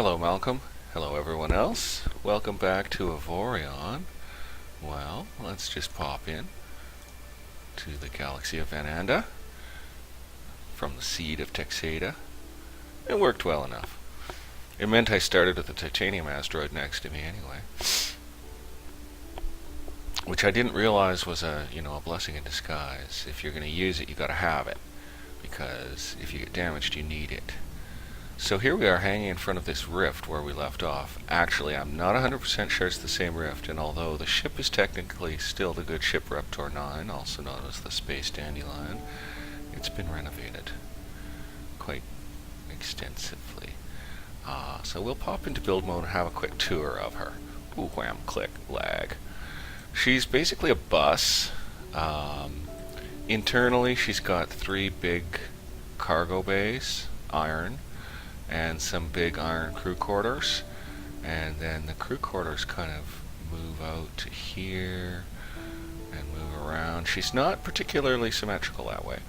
Hello, Malcolm. Hello, everyone else. Welcome back to Avorion. Well, let's just pop in to the galaxy of Vananda from the seed of Texada. It worked well enough. It meant I started with the titanium asteroid next to me anyway, which I didn't realize was a blessing in disguise. If you're going to use it, you got to have it, because if you get damaged, you need it. So here we are hanging in front of this rift where we left off. Actually, I'm not 100% sure it's the same rift, and although the ship is technically still the good ship Reptor 9, also known as the Space Dandelion, it's been renovated quite extensively. So we'll pop into build mode and have a quick tour of her. Ooh, wham, click, lag. She's basically a bus. Internally, she's got 3 big cargo bays, iron, and some big iron crew quarters, and then the crew quarters kind of move out to here and move around. She's not particularly symmetrical that way.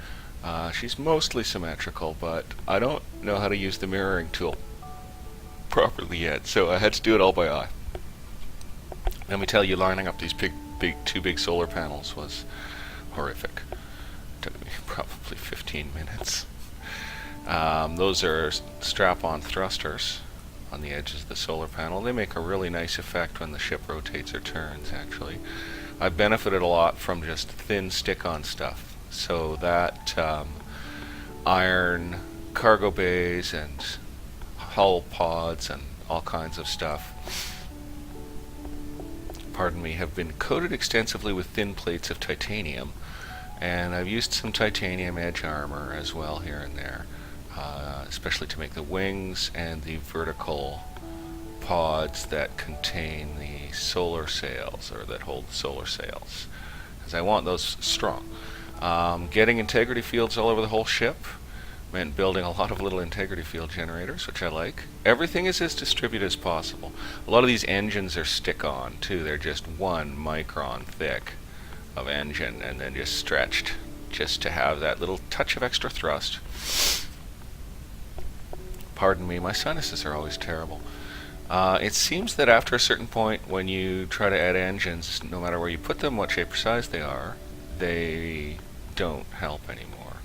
She's mostly symmetrical, but I don't know how to use the mirroring tool properly yet, so I had to do it all by eye. Let me tell you, lining up these two big solar panels was horrific. It took me probably 15 minutes. Those are strap-on thrusters on the edges of the solar panel. They make a really nice effect when the ship rotates or turns, actually. I benefited a lot from just thin stick-on stuff. So that iron cargo bays and hull pods and all kinds of stuff, pardon me, have been coated extensively with thin plates of titanium. And I've used some titanium edge armor as well here and there. Especially to make the wings and the vertical pods that contain the solar sails, or that hold the solar sails, because I want those strong. Getting integrity fields all over the whole ship meant building a lot of little integrity field generators, which I like. Everything is as distributed as possible. A lot of these engines are stick-on too. They're just 1 micron thick of engine and then just stretched just to have that little touch of extra thrust. Pardon me, my sinuses are always terrible. It seems that after a certain point, when you try to add engines, no matter where you put them, what shape or size they are, they don't help anymore.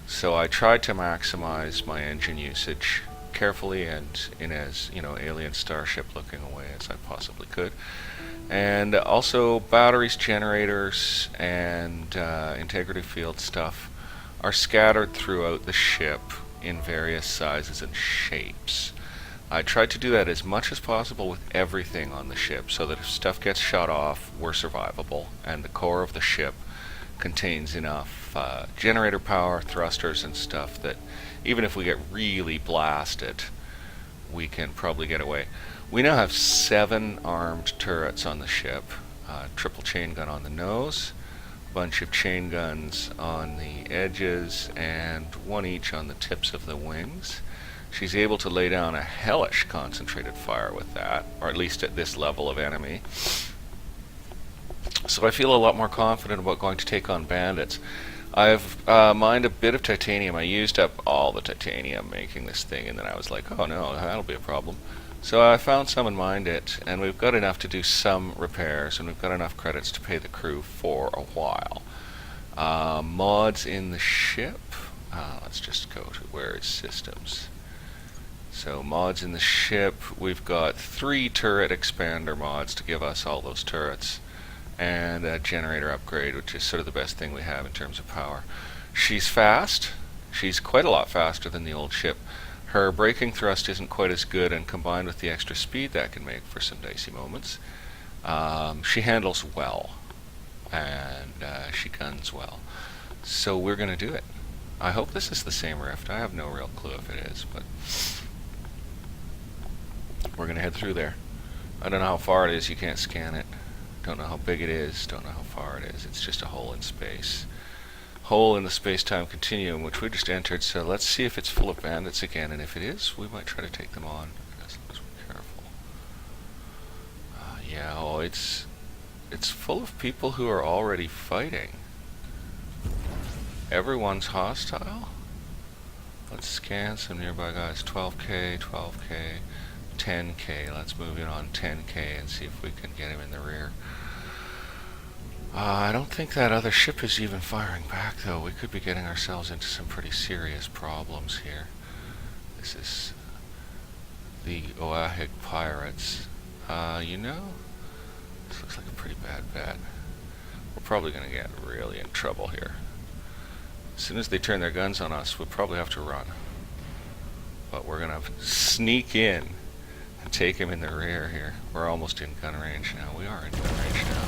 So I tried to maximize my engine usage carefully and in as alien starship looking a way as I possibly could. And also batteries, generators, and integrity field stuff are scattered throughout the ship in various sizes and shapes. I tried to do that as much as possible with everything on the ship, so that if stuff gets shot off, we're survivable, and the core of the ship contains enough generator power, thrusters, and stuff that even if we get really blasted, we can probably get away. We now have 7 armed turrets on the ship, triple chain gun on the nose, bunch of chain guns on the edges, and 1 each on the tips of the wings. She's able to lay down a hellish concentrated fire with that, or at least at this level of enemy. So I feel a lot more confident about going to take on bandits. I've mined a bit of titanium. I used up all the titanium making this thing, and then I was like, oh no, that'll be a problem. So I found some and mined it, and we've got enough to do some repairs, and we've got enough credits to pay the crew for a while. Mods in the ship. Let's just go to where is systems. So mods in the ship, we've got 3 turret expander mods to give us all those turrets, and a generator upgrade, which is sort of the best thing we have in terms of power. She's fast. She's quite a lot faster than the old ship. Her braking thrust isn't quite as good, and combined with the extra speed that can make for some dicey moments, she handles well, and she guns well. So we're going to do it. I hope this is the same rift. I have no real clue if it is, but we're going to head through there. I don't know how far it is. You can't scan it. Don't know how big it is. Don't know how far it is. It's just a hole in space. Hole in the space-time continuum, which we just entered, so let's see if it's full of bandits again, and if it is, we might try to take them on, as long as we're careful. Yeah, oh, it's full of people who are already fighting. Everyone's hostile? Let's scan some nearby guys. 12k, 12k. 10k. Let's move in on 10k and see if we can get him in the rear. I don't think that other ship is even firing back, though. We could be getting ourselves into some pretty serious problems here. This is the Oahig pirates. You know, this looks like a pretty bad bet. We're probably going to get really in trouble here. As soon as they turn their guns on us, we'll probably have to run. But we're going to sneak in and take him in the rear here. We're almost in gun range now. We are in gun range now.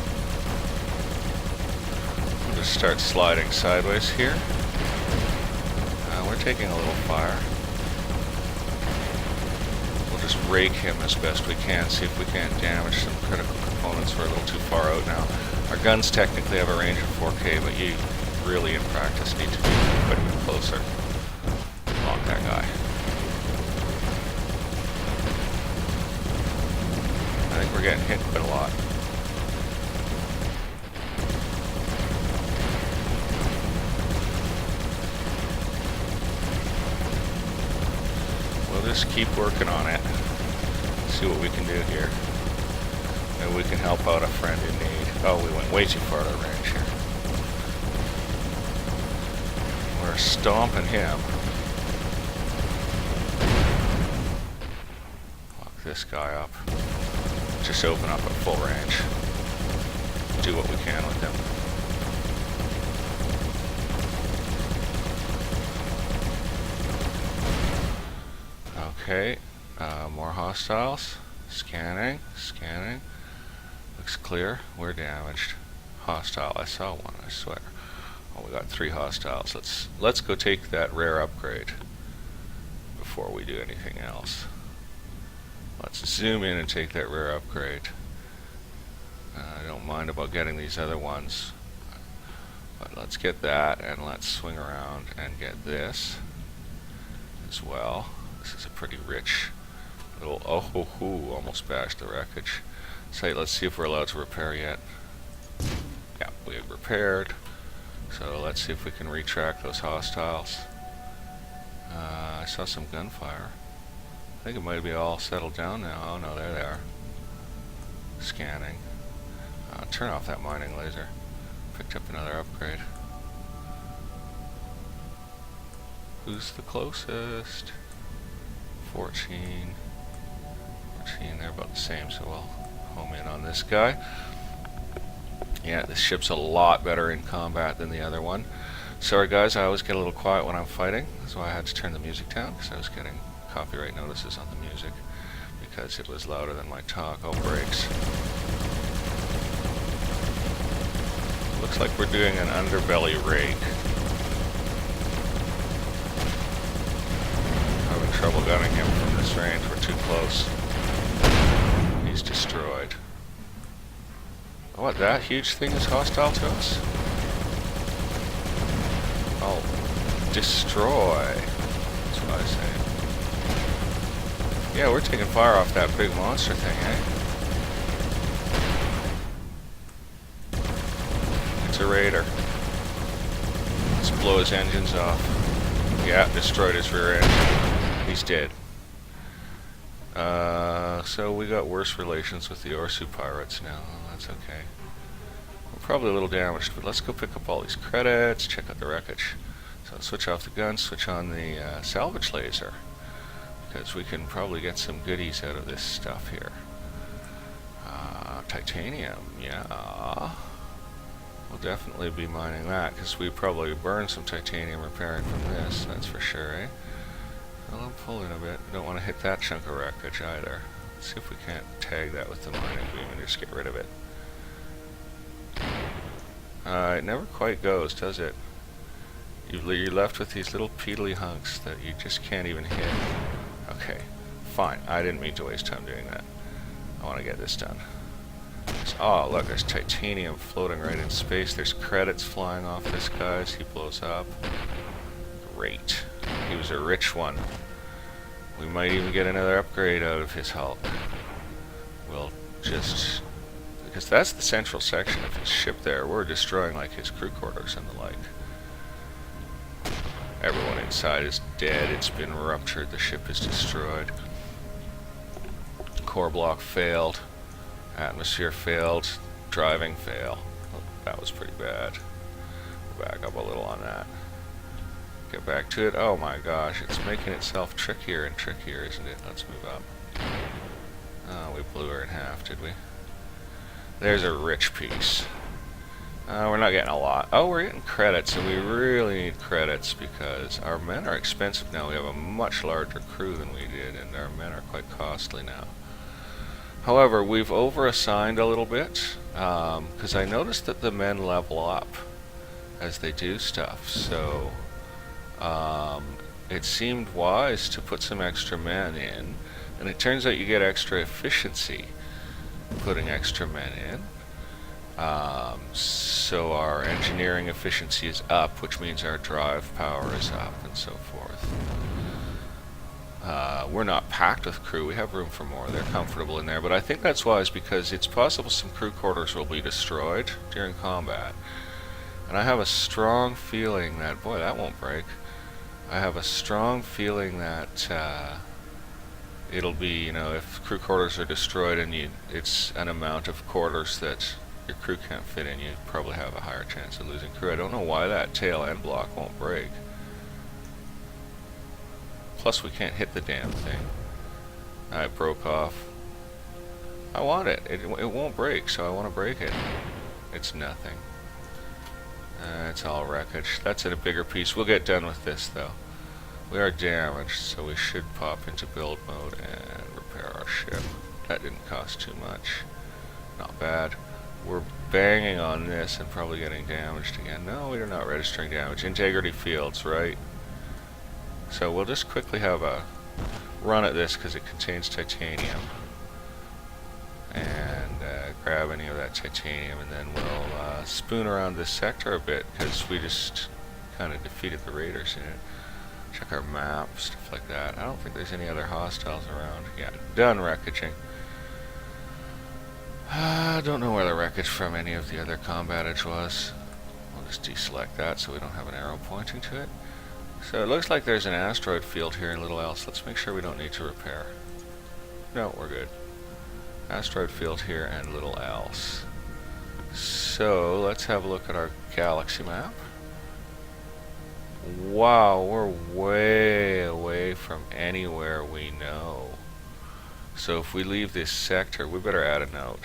We'll just start sliding sideways here. We're taking a little fire. We'll just rake him as best we can, see if we can't damage some critical components. We're a little too far out now. Our guns technically have a range of 4K, but you really, in practice, need to be quite a bit closer. Lock that guy. I think we're getting hit quite a lot. We'll just keep working on it. See what we can do here. Maybe we can help out a friend in need. Oh, we went way too far out of range here. We're stomping him. Lock this guy up. Just open up at full range. Do what we can with him. Okay, more hostiles. Scanning, scanning. Looks clear. We're damaged. Hostile. I saw one, I swear. Oh, we got 3 hostiles. Let's go take that rare upgrade before we do anything else. Let's zoom in and take that rare upgrade. I don't mind about getting these other ones, but let's get that, and let's swing around and get this as well. This is a pretty rich little, oh ho ho, almost bashed the wreckage. So let's see if we're allowed to repair yet. Yeah, we have repaired. So let's see if we can retract those hostiles. I saw some gunfire. I think it might be all settled down now. Oh no, there they are. Scanning. Turn off that mining laser. Picked up another upgrade. Who's the closest? 14. 14, they're about the same, so we'll home in on this guy. Yeah, this ship's a lot better in combat than the other one. Sorry guys, I always get a little quiet when I'm fighting. That's why I had to turn the music down, because I was getting copyright notices on the music because it was louder than my talk. Oh, brakes. Looks like we're doing an underbelly rake. Having trouble gunning him from this range. We're too close. He's destroyed. Oh, what, that huge thing is hostile to us? Oh, destroy. That's what I say. Yeah, we're taking fire off that big monster thing, eh? It's a raider. Let's blow his engines off. Yeah, destroyed his rear end. He's dead. So we got worse relations with the Orsu pirates now. That's okay. We're probably a little damaged, but let's go pick up all these credits, check out the wreckage. So switch off the gun, switch on the salvage laser, because we can probably get some goodies out of this stuff here. Titanium, yeah. We'll definitely be mining that, because we probably burn some titanium repairing from this, that's for sure, eh? Well, I'm pulling a bit. Don't want to hit that chunk of wreckage either. Let's see if we can't tag that with the mining beam and just get rid of it. It never quite goes, does it? You're left with these little peedly hunks that you just can't even hit. Okay, fine. I didn't mean to waste time doing that. I want to get this done. Oh, look, there's titanium floating right in space. There's credits flying off this guy as he blows up. Great. He was a rich one. We might even get another upgrade out of his hull. We'll just... because that's the central section of his ship there. We're destroying, like, his crew quarters and the like. Everyone inside is dead. It's been ruptured. The ship is destroyed. core block failed. Atmosphere failed. Driving fail. Oh, that was pretty bad. Back up a little on that. Get back to it. Oh my gosh, it's making itself trickier and trickier, isn't it? Let's move up. Oh, we blew her in half, did we? There's a rich piece. We're not getting a lot. Oh, we're getting credits, and we really need credits because our men are expensive now. We have a much larger crew than we did, and our men are quite costly now. However, we've over-assigned a little bit because I noticed that the men level up as they do stuff. So it seemed wise to put some extra men in, and it turns out you get extra efficiency putting extra men in. So our engineering efficiency is up, which means our drive power is up, and so forth. We're not packed with crew. We have room for more. They're comfortable in there, but I think that's wise because it's possible some crew quarters will be destroyed during combat. And I have a strong feeling that, boy, that won't break. I have a strong feeling that it'll be, you know, if crew quarters are destroyed and it's an amount of quarters that your crew can't fit in, you probably have a higher chance of losing crew. I don't know why that tail end block won't break. Plus we can't hit the damn thing. It broke off. I want it. It won't break, so I want to break it. It's nothing. It's all wreckage. That's in a bigger piece. We'll get done with this though. We are damaged, so we should pop into build mode and repair our ship. That didn't cost too much. Not bad. We're banging on this and probably getting damaged again. No, we are not registering damage. Integrity fields, right? So we'll just quickly have a run at this because it contains titanium. And grab any of that titanium, and then we'll spoon around this sector a bit because we just kind of defeated the raiders in it. Check our map, stuff like that. I don't think there's any other hostiles around. Yeah, done wreckaging. I don't know where the wreckage from any of the other combatage was. We'll just deselect that so we don't have an arrow pointing to it. So it looks like there's an asteroid field here in Little Else. Let's make sure we don't need to repair. No, we're good. Asteroid field here and Little Else. So let's have a look at our galaxy map. Wow, we're way away from anywhere we know. So if we leave this sector, we better add a note.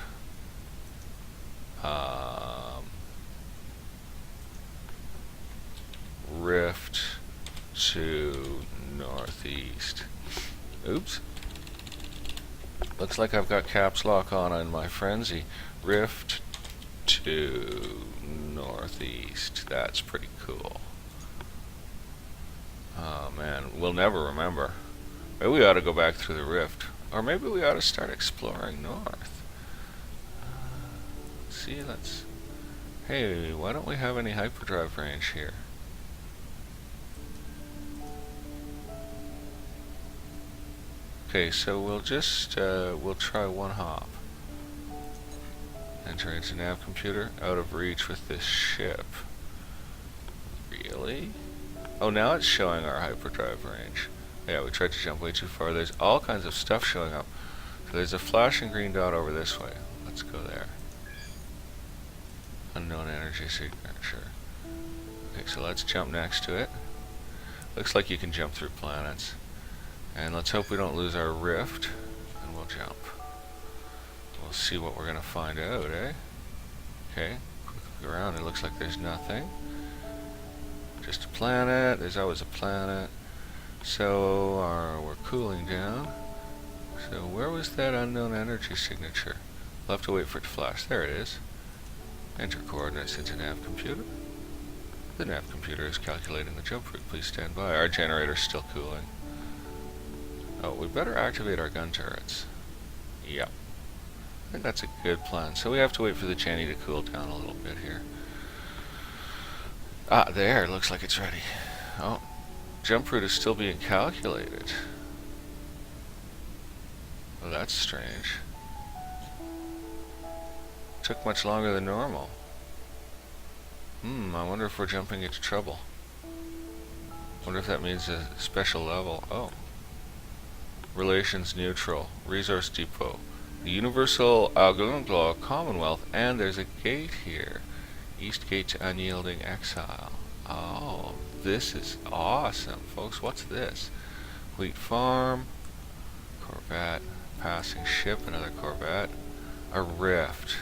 Rift to northeast. Oops. Looks like I've got caps lock on in my frenzy. Rift to northeast. That's pretty cool. Oh man, we'll never remember. Maybe we ought to go back through the rift. Or maybe we ought to start exploring north. Let's... Hey, why don't we have any hyperdrive range here? Okay, so we'll just, we'll try one hop. Enter into nav computer, out of reach with this ship. Really? Oh, now it's showing our hyperdrive range. Yeah, we tried to jump way too far. There's all kinds of stuff showing up. So there's a flashing green dot over this way. Let's go there. Unknown energy signature. Okay, so let's jump next to it. Looks like you can jump through planets. And let's hope we don't lose our rift. And we'll jump. We'll see what we're going to find out, eh? Okay, quick look around. It looks like there's nothing. Just a planet. There's always a planet. So we're cooling down. So where was that unknown energy signature? We'll have to wait for it to flash. There it is. Enter coordinates into nav computer. The nav computer is calculating the jump route. Please stand by. Our generator's still cooling. Oh, we better activate our gun turrets. Yep. I think that's a good plan. So we have to wait for the Channy to cool down a little bit here. Ah, there. Looks like it's ready. Oh. Jump route is still being calculated. Well, that's strange. Took much longer than normal. I wonder if we're jumping into trouble. Wonder if that means a special level. Oh. Relations neutral. Resource depot. The Universal Algonquin Commonwealth, and there's a gate here. East gate to unyielding exile. Oh, this is awesome, folks. What's this? Wheat farm. Corvette. Passing ship. Another corvette. A rift.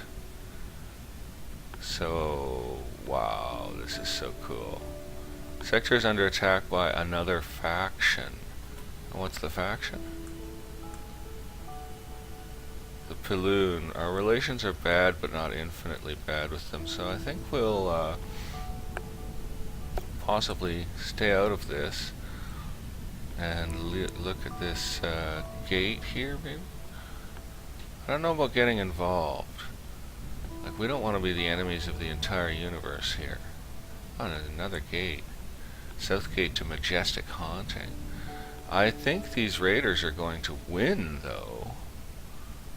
So, wow, this is so cool. Sector is under attack by another faction. And what's the faction? The Piloon. Our relations are bad, but not infinitely bad with them, so I think we'll possibly stay out of this and look at this gate here, maybe? I don't know about getting involved. Like, we don't want to be the enemies of the entire universe here. Oh, there's another gate. South gate to majestic haunting. I think these raiders are going to win, though.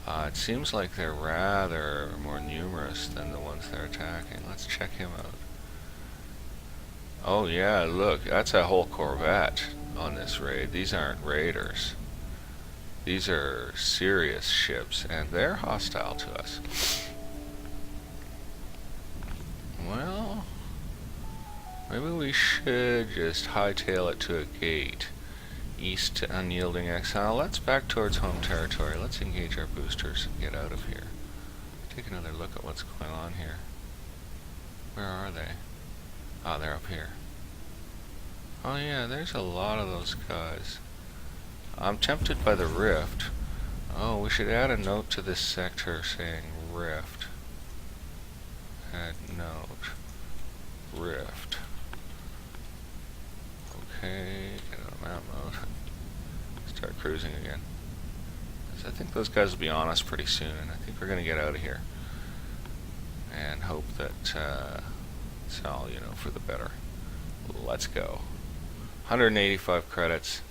It seems like they're rather more numerous than the ones they're attacking. Let's check him out. Oh yeah, look, that's a whole corvette on this raid. These aren't raiders. These are serious ships, and they're hostile to us. Well, maybe we should just hightail it to a gate. East to unyielding exile. Let's back towards home territory. Let's engage our boosters and get out of here. Take another look at what's going on here. Where are they? Ah, they're up here. Oh yeah, there's a lot of those guys. I'm tempted by the rift. Oh, we should add a note to this sector saying rift. Add note. Rift. Okay, get on map mode. Start cruising again. I think those guys will be on us pretty soon, and I think we're going to get out of here. And hope that it's all, you know, for the better. Let's go. 185 credits.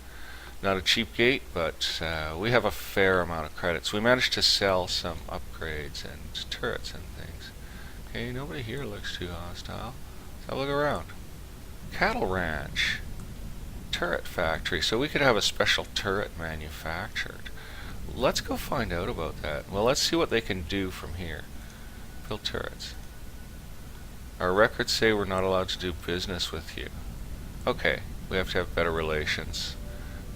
Not a cheap gate, but we have a fair amount of credits. We managed to sell some upgrades and turrets and things. Okay, nobody here looks too hostile. Let's have a look around. Cattle ranch. Turret factory. So we could have a special turret manufactured. Let's go find out about that. Well, let's see what they can do from here. Build turrets. Our records say we're not allowed to do business with you. Okay, we have to have better relations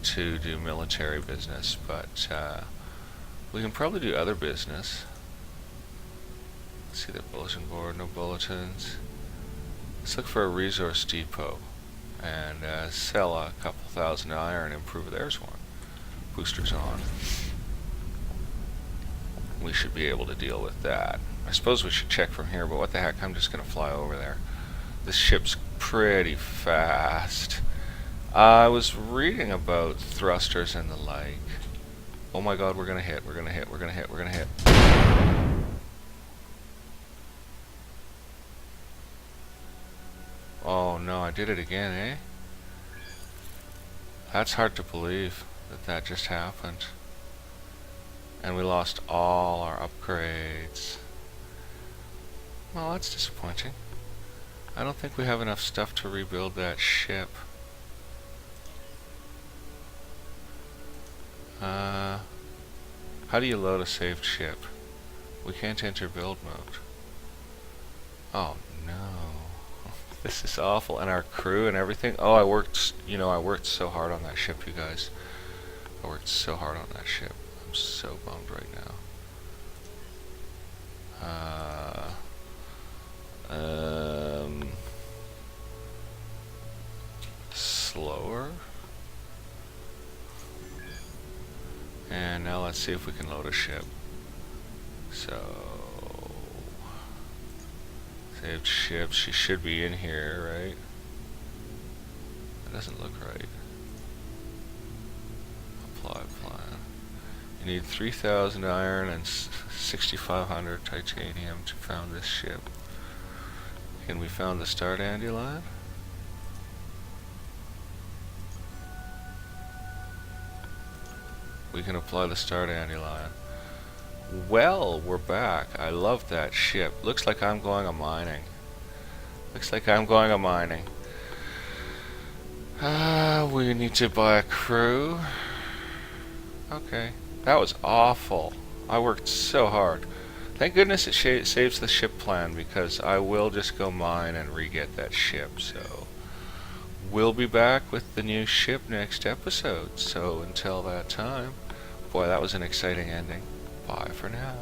to do military business, but we can probably do other business. Let's see the bulletin board, no bulletins. Let's look for a resource depot and sell a couple thousand iron and improve. There's one. Boosters on. We should be able to deal with that. I suppose we should check from here, but what the heck, I'm just going to fly over there. This ship's pretty fast. I was reading about thrusters and the like. Oh my god, we're going to hit, we're going to hit, we're going to hit, we're going to hit. Oh no, I did it again, eh? That's hard to believe that that just happened. And we lost all our upgrades. Well, that's disappointing. I don't think we have enough stuff to rebuild that ship. How do you load a saved ship? We can't enter build mode. Oh no. This is awful. And our crew and everything. Oh, I worked so hard on that ship, you guys. I worked so hard on that ship. I'm so bummed right now. Slower. And now let's see if we can load a ship. So, saved ship. She should be in here, right? That doesn't look right. Apply plan. You need 3,000 iron and 6,500 titanium to found this ship. Can we found the star dandelion? We can apply the star dandelion. Well, we're back. I love that ship. Looks like I'm going a mining. Looks like I'm going a mining. We need to buy a crew. Okay. That was awful. I worked so hard. Thank goodness it saves the ship plan, because I will just go mine and re-get that ship. So we'll be back with the new ship next episode. So until that time, boy, that was an exciting ending. Bye for now.